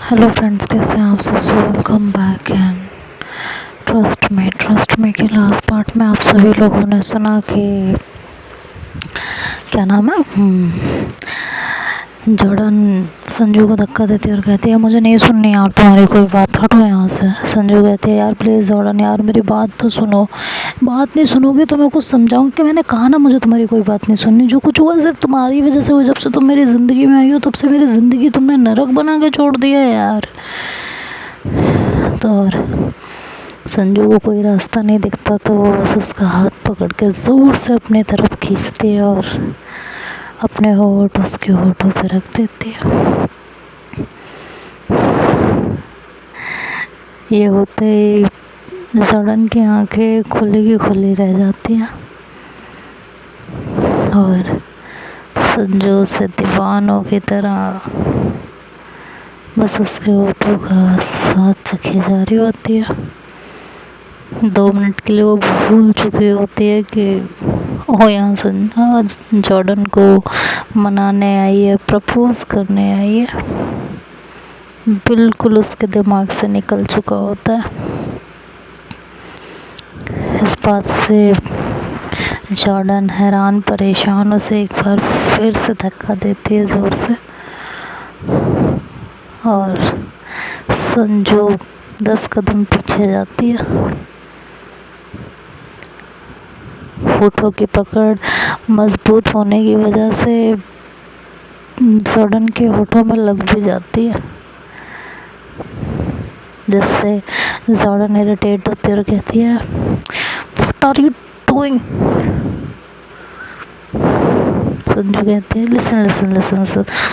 Hello friends, कैसे हैं आप सब। वेलकम बैक एंड ट्रस्ट में के लास्ट पार्ट में आप सभी लोगों ने सुना कि क्या नाम है, जॉर्डन संजू को धक्का देती है और कहती है मुझे नहीं सुननी यार तुम्हारी कोई बात, हटो यहाँ से। संजू कहती है यार प्लीज़ जॉर्डन यार मेरी बात तो सुनो, बात नहीं सुनोगे तो मैं कुछ समझाऊँ कि मैंने कहा ना मुझे तुम्हारी कोई बात नहीं सुननी। जो कुछ हुआ सिर्फ तुम्हारी वजह से हुआ, जब से तुम मेरी ज़िंदगी में आई हो तब से मेरी ज़िंदगी तुमने नरक बना के छोड़ दिया है यार। तो और संजू को कोई रास्ता नहीं दिखता तो वो बस उसका हाथ पकड़ के ज़ोर से अपनी तरफ खींचती है और अपने होठ उसके होठों पे रख देती है। ये होते ही जॉर्डन की आंखें खुली की खुली रह जाती हैं और संजू से दीवानों की तरह बस उसके होठों का स्वाद चखी जा रही होती है। 2 मिनट के लिए वो भूल चुकी होती है कि ओ यहाँ संजू जॉर्डन को मनाने आई है, प्रपोज करने आई है। बिल्कुल उसके दिमाग से निकल चुका होता है। इस बात से जॉर्डन हैरान परेशान उसे एक बार फिर से धक्का देती है ज़ोर से और संजू 10 कदम पीछे जाती है। होठों की पकड़ मजबूत होने की वजह से जॉर्डन के होठों में लग भी जाती है, जिससे जॉर्डन इरिटेट होती है और कहती है what are you doing. Sanju कहती है लिसन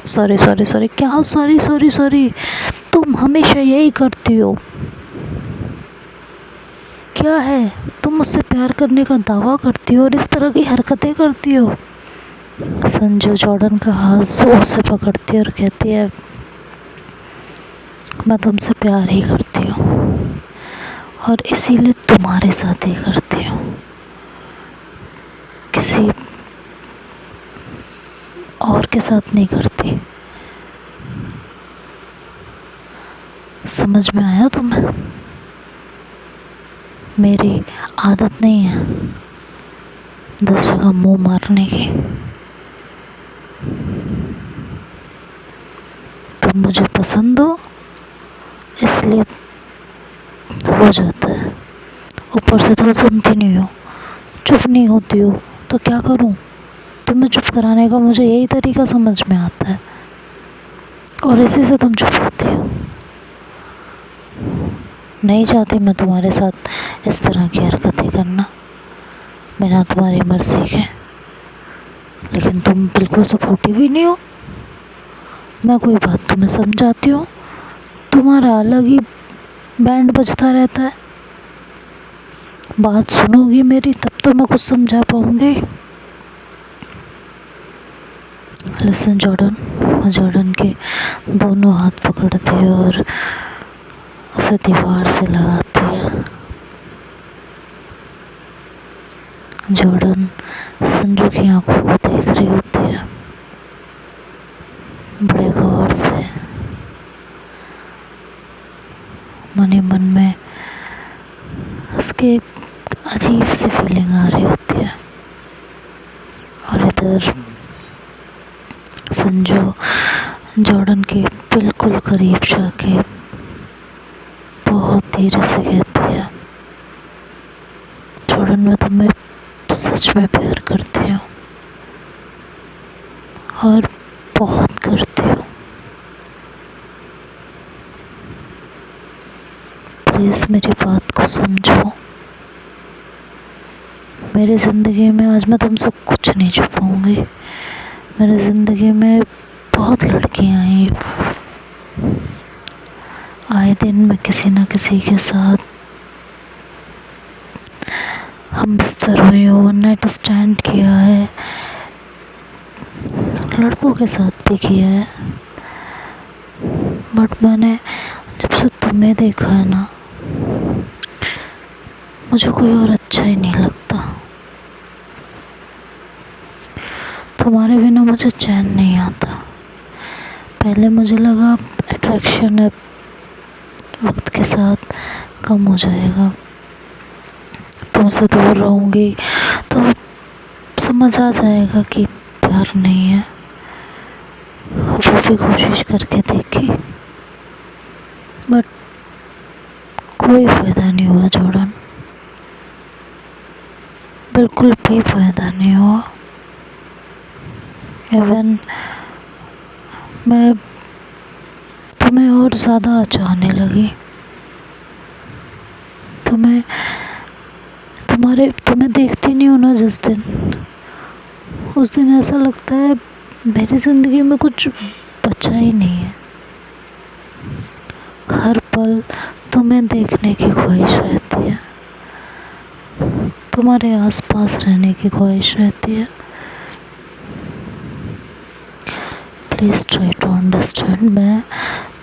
सॉरी क्या सॉरी तुम हमेशा यही करती हो, क्या है तुम मुझसे प्यार करने का दावा करती हो और इस तरह की हरकतें करती हो। संजू जॉर्डन का हाथ जोर से पकड़ती है और कहती है मैं तुमसे प्यार ही करती हूँ और इसीलिए तुम्हारे साथ ही करती हूँ, किसी और के साथ नहीं करती। समझ में आया तुम्हें? मेरी आदत नहीं है 10 जगह मुंह मारने की। तुम मुझे पसंद हो इसलिए हो जाता है, ऊपर से तुम सुनती नहीं हो, चुप नहीं होती हो, तो क्या करूं? तुम्हें चुप कराने का मुझे यही तरीका समझ में आता है और इसी से तुम चुप होती हो। नहीं चाहती मैं तुम्हारे साथ इस तरह की हरकतें करना बिना तुम्हारी मर्जी के, लेकिन तुम बिल्कुल सपोर्टिव ही नहीं हो। मैं कोई बात तुम्हें समझाती हूँ, तुम्हारा अलग ही बैंड बजता रहता है। बात सुनोगी मेरी तब तो मैं कुछ समझा पाऊँगी। लिसन जॉर्डन के दोनों हाथ पकड़ती है और उसे दीवार से लगाती है। जॉर्डन संजू की आंखों को देख रही होती है बड़े गौर से। मन ही मन में उसके अजीब सी फीलिंग आ रही होती है और इधर संजू जॉर्डन के बिल्कुल करीब जाके बहुत धीरे से कहती है जॉर्डन मैं तुम्हें सच में प्यार करती हूँ और बहुत करती हूँ। प्लीज़ मेरी बात को समझो। मेरी ज़िंदगी में आज मैं तुमसे कुछ नहीं छुपाऊंगी। मेरी ज़िंदगी में बहुत लड़कियां आई, आए दिन मैं किसी न किसी के साथ हम बिस्तर हुई हो, वन नाइट स्टैंड किया है, लड़कों के साथ भी किया है, बट मैंने जब से तुम्हें देखा है ना मुझे कोई और अच्छा ही नहीं लगता। तुम्हारे बिना मुझे चैन नहीं आता। पहले मुझे लगा अट्रैक्शन है वक्त के साथ कम हो जाएगा। तुमसे दूर रहूँगी तो समझ आ जाएगा कि प्यार नहीं है। वो भी कोशिश करके देखी बट कोई फ़ायदा नहीं हुआ जॉर्डन, बिल्कुल भी फ़ायदा नहीं हुआ। इवन मैं तुम्हें और ज़्यादा चाहने लगी। तुम्हें देखती नहीं हूँ ना जिस दिन, उस दिन ऐसा लगता है मेरी ज़िंदगी में कुछ बचा ही नहीं है। हर पल तुम्हें देखने की ख्वाहिश रहती है, तुम्हारे आसपास रहने की ख्वाहिश रहती है। प्लीज़ ट्राई टू अंडरस्टैंड, मैं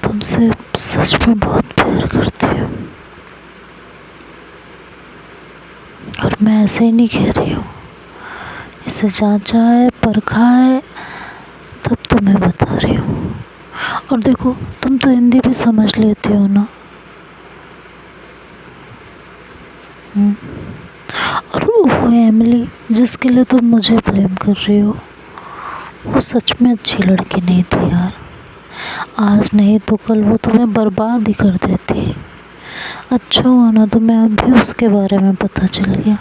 तुमसे सच में बहुत प्यार करती हूँ। और मैं ऐसे ही नहीं कह रही हूँ, इसे जांचा है, परखा है, तब तुम्हें बता रही हूँ। और देखो, तुम तो हिंदी भी समझ लेती हो ना। और वो एमिली जिसके लिए तुम मुझे ब्लेम कर रही हो, वो सच में अच्छी लड़की नहीं थी यार। आज नहीं तो कल वो तुम्हें बर्बाद ही कर देती। अच्छा हुआ ना तुम्हें अभी उसके बारे में पता चल गया।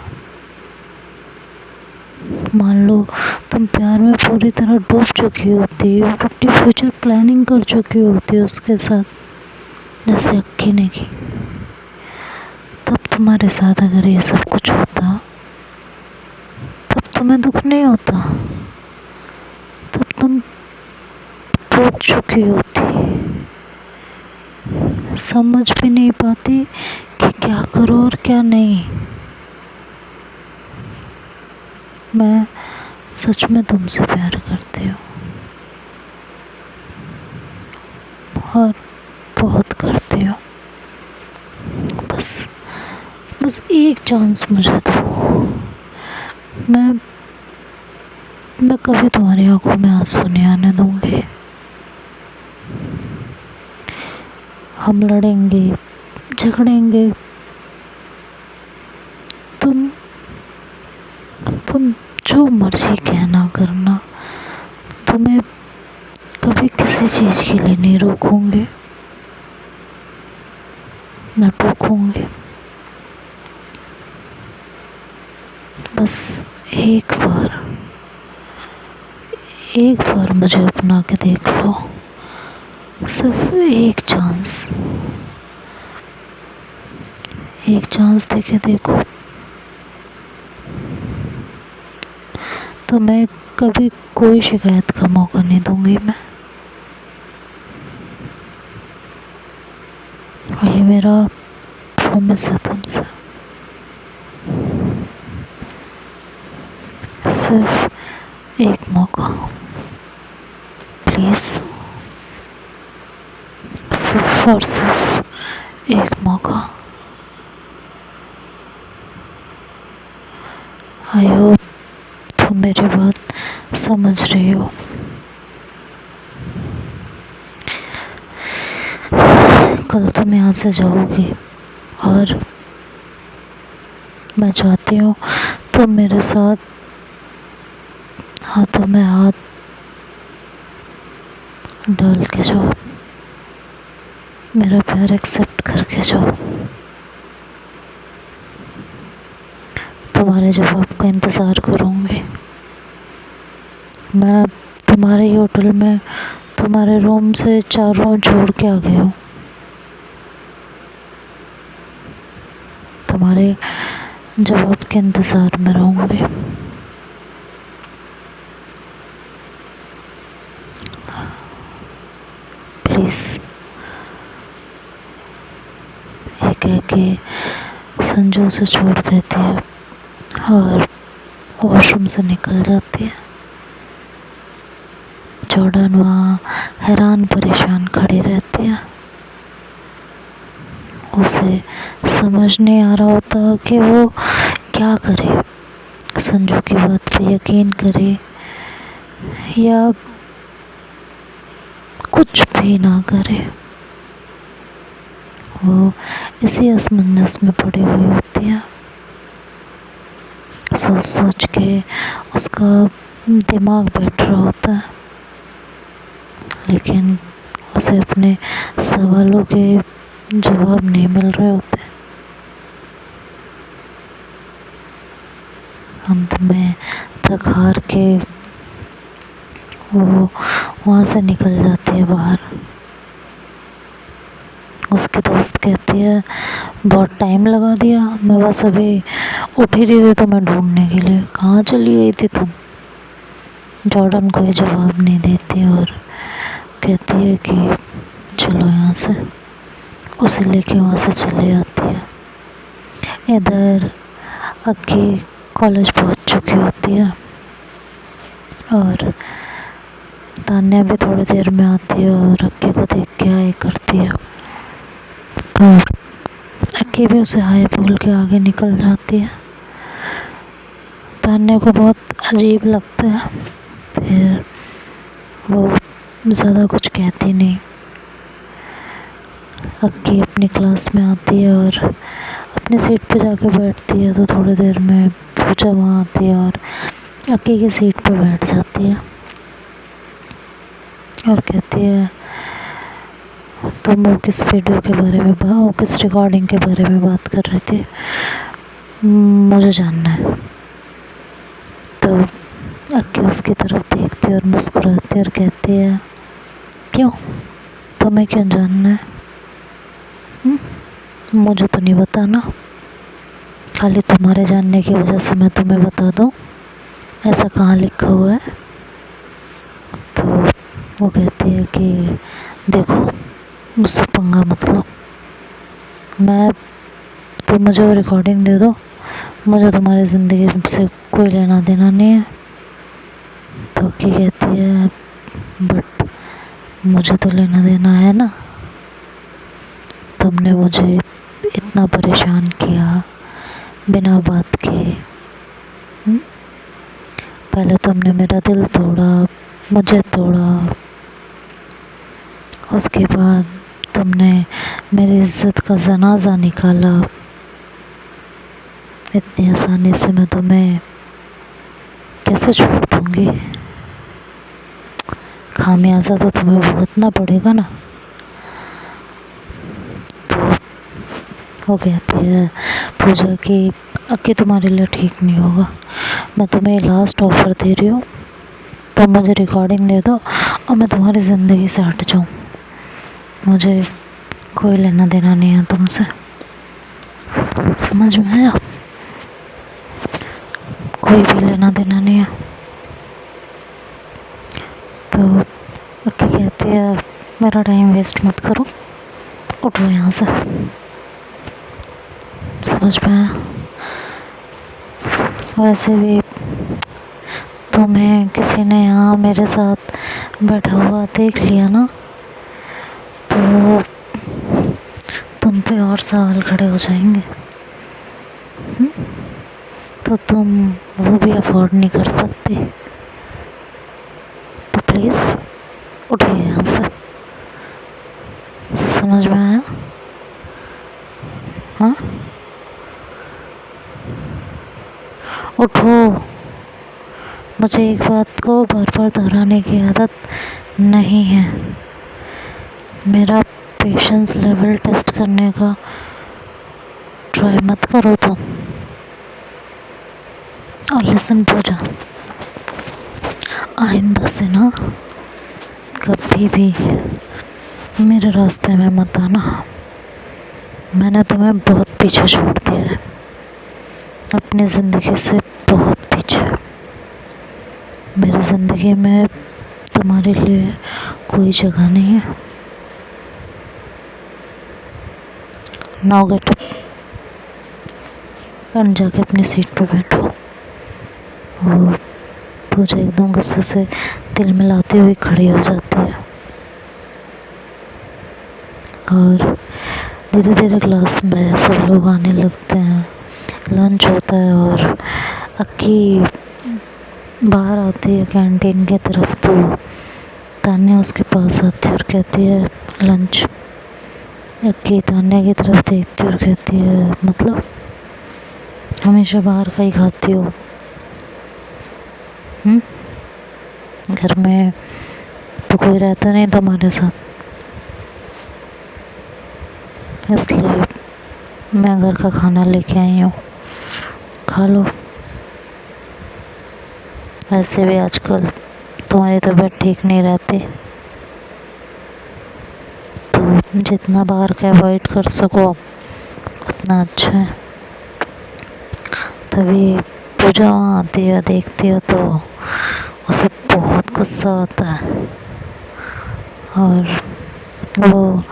मान लो तुम प्यार में पूरी तरह डूब चुकी होती, अपनी फ्यूचर प्लानिंग कर चुकी होती उसके साथ, जैसे अक्की ने की। तब तुम्हारे साथ अगर ये सब कुछ होता, तब तुम्हें दुख नहीं होता, तब तुम टूट चुकी होती, समझ भी नहीं पाती कि क्या करो और क्या नहीं। मैं सच में तुमसे प्यार करती हूँ और बहुत करती हूँ। बस एक चांस मुझे दो। मैं कभी तुम्हारी आंखों में आंसू नहीं आने दूंगी। हम लड़ेंगे, झगड़ेंगे, तुम जो मर्जी कहना करना, तुम्हें कभी किसी चीज़ के लिए नहीं रोकूंगी, न टोकूंगी। बस एक बार मुझे अपना के देख लो, सिर्फ एक चांस देके देखो। तो मैं कभी कोई शिकायत का मौका नहीं दूंगी मैं। और ये मेरा प्रॉमिस है तुमसे। सिर्फ एक मौका प्लीज़, सिर्फ और सिर्फ एक मौका। आई होप तुम मेरी बात समझ रही हो। कल तुम यहाँ से जाओगी और मैं चाहती हूँ तुम मेरे साथ हाथों में हाथ डाल के जाओ, मेरा प्यार एक्सेप्ट करके जाओ। तुम्हारे जवाब का इंतज़ार करूँगी। मैं तुम्हारे ही होटल में तुम्हारे रूम से 4 रूम छोड़ के आ गई हूँ। तुम्हारे जवाब के इंतज़ार में रहूँगी। प्लीज़। ये कह के संजू उसे छोड़ देती है और वॉशरूम से निकल जाती है। जॉर्डन वहाँ हैरान परेशान खड़ी रहती है। उसे समझ नहीं आ रहा होता कि वो क्या करे, संजू की बात पे यकीन करे या कुछ भी ना करे। वो इसी असमंजस में पड़ी हुई होती है। सोच सोच के उसका दिमाग बैठ रहा होता है, लेकिन उसे अपने सवालों के जवाब नहीं मिल रहे होते। अंत में थक हार के वो वहाँ से निकल जाती है बाहर। उसकी दोस्त कहती है बहुत टाइम लगा दिया, मैं बस अभी उठ ही रही थी तुम्हें ढूंढने के लिए, कहाँ चली गई थी तुम। जॉर्डन कोई जवाब नहीं देती और कहती है कि चलो यहाँ से, उसे लेके वहाँ से चली जाती है। इधर अक्की कॉलेज पहुँच चुकी होती है और तान्या भी थोड़ी देर में आती है और अक्की को देख के हाय करती है और अक्की भी उसे हाय बोल के आगे निकल जाती है। तान्या को बहुत अजीब लगता है, फिर वो ज़्यादा कुछ कहती नहीं। अक्की अपनी क्लास में आती है और अपनी सीट पे जाके बैठती है, तो थोड़ी देर में पूजा वहाँ आती है और अक्की की सीट पे बैठ जाती है और कहती है तुम वो किस वीडियो के बारे में वो किस रिकॉर्डिंग के बारे में बात कर रही थी, मुझे जानना है। तो अक्की उसकी तरफ देखती है और मुस्कुराती है और कहती है क्यों, तुम्हें क्यों जानना है? मुझे तो नहीं बताना, खाली तुम्हारे जानने की वजह से मैं तुम्हें बता दूँ, ऐसा कहाँ लिखा हुआ है? तो वो कहती है कि देखो मुझसे पंगा मत लो, तुम मुझे वो रिकॉर्डिंग दे दो, मुझे तुम्हारी ज़िंदगी से कोई लेना देना नहीं है। तो क्या कहती है बट मुझे तो लेना देना है ना, तुमने मुझे इतना परेशान किया बिना बात के। पहले तुमने मेरा दिल तोड़ा, मुझे तोड़ा, उसके बाद तुमने मेरी इज्जत का जनाजा निकाला। इतनी आसानी से मैं तुम्हें कैसे छोड़ दूँगी? खामियाजा तो तुम्हें भुगतना पड़ेगा ना। तो वो कहती है पूजा की अक्की तुम्हारे लिए ठीक नहीं होगा, मैं तुम्हें लास्ट ऑफ़र दे रही हूँ, तुम मुझे रिकॉर्डिंग दे दो और मैं तुम्हारी ज़िंदगी से हट जाऊँ, मुझे कोई लेना देना नहीं है तुमसे। समझ में आया? कोई भी लेना देना नहीं है। तो अक्की कहती है मेरा टाइम वेस्ट मत करो, उठो यहाँ से। समझ में आया? वैसे भी तुम्हें किसी ने यहाँ मेरे साथ बैठा हुआ देख लिया ना, तो तुम पे और सवाल खड़े हो जाएंगे। तो तुम वो भी अफोर्ड नहीं कर सकते, तो प्लीज़ उठिए यहाँ से। समझ में आया? हाँ, उठो। मुझे एक बात को बार बार दोहराने की आदत नहीं है। मेरा पेशेंस लेवल टेस्ट करने का ट्राई मत करो तुम। और लिसन पूजा, आइंदा से ना कभी भी मेरे रास्ते में मत आना। मैंने तुम्हें बहुत पीछे छोड़ दिया है, अपनी ज़िंदगी से बहुत पीछे। मेरी ज़िंदगी में तुम्हारे लिए कोई जगह नहीं है। नाउ गेट अप और जाके अपनी सीट पे बैठो। और पूजा एकदम गुस्से से दिल मिलाती हुई खड़ी हो जाती है और धीरे धीरे क्लास में सब लोग आने लगते हैं। लंच होता है और अक्की बाहर आती है कैंटीन की तरफ, तो तान्या उसके पास आती है और कहती है लंच। अक्की तान्या की तरफ देखती और कहती है, मतलब हमेशा बाहर का ही खाती हो? घर में तो कोई रहता नहीं तुम्हारे साथ, इसलिए मैं घर का खाना लेके आई हूँ, खा लो। वैसे भी आजकल तुम्हारी तबीयत ठीक नहीं रहती, तो जितना बाहर का अवॉइड कर सको उतना अच्छा है। तभी पूजा वहाँ आती है, देखती हो तो उसे बहुत गुस्सा होता है, और वो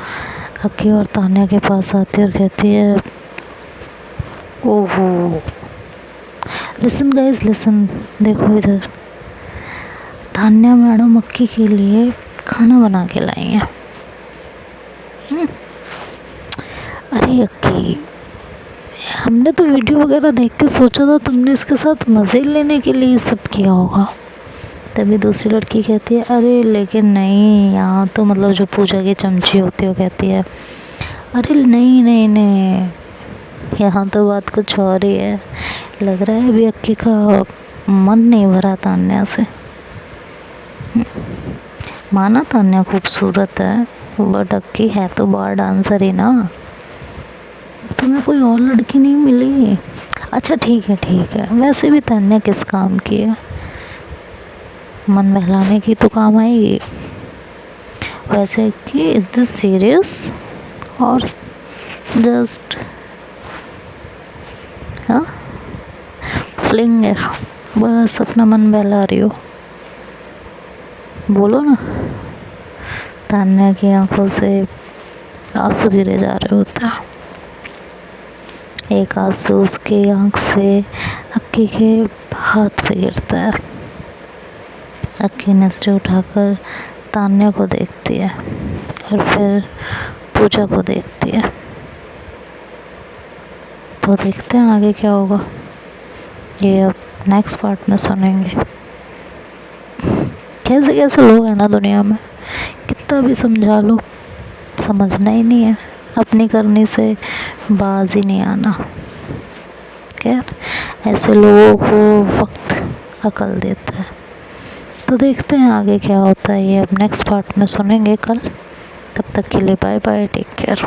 अक्की और तान्या के पास आती है और कहती है, ओहो लिसन गाइस लिसन, देखो इधर तान्या मैडम अक्की के लिए खाना बना के लाई हैं। अरे अक्की, हमने तो वीडियो वगैरह देख के सोचा था तुमने इसके साथ मज़े लेने के लिए सब किया होगा। तभी दूसरी लड़की कहती है, अरे लेकिन नहीं, यहाँ तो मतलब जो पूजा की चमची होती है वो कहती है, अरे नहीं नहीं नहीं, यहाँ तो बात कुछ और ही है। लग रहा है अभी अक्की का मन नहीं भरा तान्या से। माना तान्या खूबसूरत है, बट अक्की है तो बार डांसर ही ना, तुम्हें कोई और लड़की नहीं मिली? अच्छा ठीक है, वैसे भी तान्या किस काम की है, मन बहलाने की तो काम आएगी। वैसे कि इज़ दिस सीरियस और जस्ट हाँ फ्लिंग है, बस अपना मन बहला रही हो? बोलो ना। तान्या की आंखों से आंसू गिरे जा रहे होते हैं। एक आंसू उसकी आंख से अक्की के हाथ पे गिरता है। अक्की नजरें उठाकर तान्या को देखती है और फिर पूजा को देखती है। तो देखते हैं आगे क्या होगा, ये अब नेक्स्ट पार्ट में सुनेंगे। कैसे कैसे लोग हैं ना दुनिया में, कितना भी समझा लो समझना ही नहीं है, अपनी करनी से बाज ही नहीं आना। खैर ऐसे लोगों को वक्त अकल देता है। तो देखते हैं आगे क्या होता है, ये अब नेक्स्ट पार्ट में सुनेंगे कल। तब तक के लिए बाय बाय, टेक केयर।